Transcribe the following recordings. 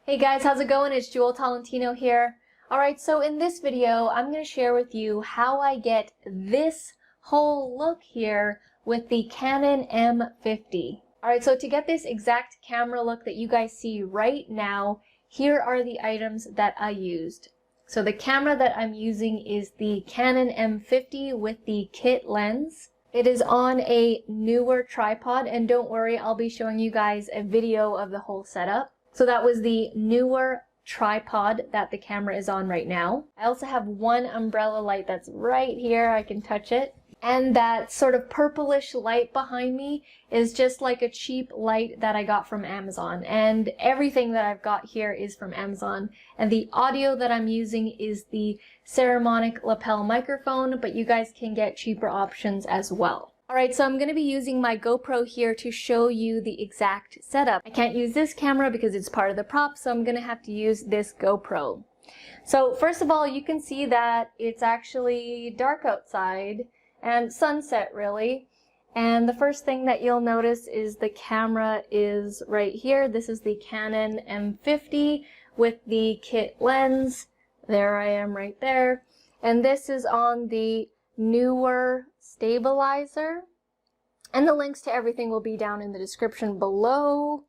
Hey guys, how's it going? It's Jewel Tolentino here. Alright, so in this video, I'm going to share with you how I get this whole look here with the Canon M50. Alright, so to get this exact camera look that you guys see right now, here are the items that I used. So the camera that I'm using is the Canon M50 with the kit lens. It is on a newer tripod, and don't worry, I'll be showing you guys a video of the whole setup. So that was the newer tripod that the camera is on right now. I also have one umbrella light that's right here, I can touch it. And that sort of purplish light behind me is just like a cheap light that I got from Amazon. And everything that I've got here is from Amazon. And the audio that I'm using is the Ceramic lapel microphone, but you guys can get cheaper options as well. Alright, so I'm going to be using my GoPro here to show you the exact setup. I can't use this camera because it's part of the prop, so I'm going to have to use this GoPro. So first of all, you can see that it's actually dark outside and sunset really. And the first thing that you'll notice is the camera is right here. This is the Canon M50 with the kit lens. There I am right there. And this is on the newer stabilizer, and the links to everything will be down in the description below.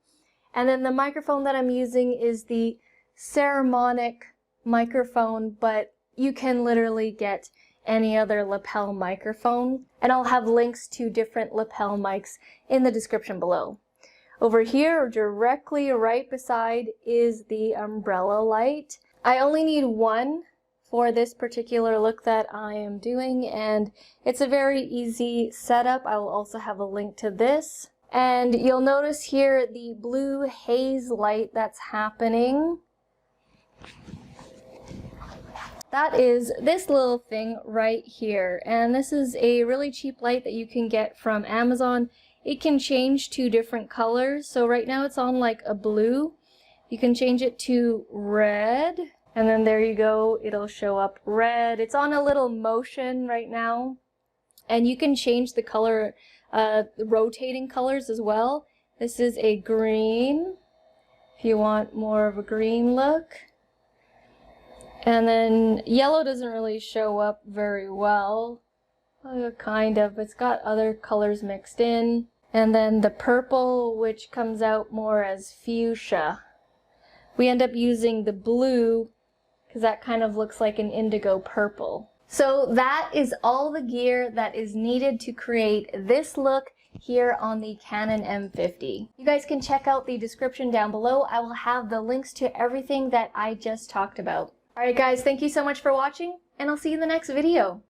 And then the microphone that I'm using is the Ceramic microphone, but you can literally get any other lapel microphone, and I'll have links to different lapel mics in the description below. Over here, directly right beside, is the umbrella light. I only need one for this particular look that I am doing, and it's a very easy setup. I will also have a link to this. And you'll notice here the blue haze light that's happening. That is this little thing right here, and this is a really cheap light that you can get from Amazon. It can change to different colors, so right now it's on like a blue. You can change it to red, and then there you go, it'll show up red. It's on a little motion right now, and you can change the color, rotating colors as well. This is a green, if you want more of a green look. And then yellow doesn't really show up very well, kind of. It's got other colors mixed in. And then the purple, which comes out more as fuchsia. We end up using the blue because that kind of looks like an indigo purple. So that is all the gear that is needed to create this look here on the Canon M50. You guys can check out the description down below. I will have the links to everything that I just talked about. Alright guys, thank you so much for watching, and I'll see you in the next video.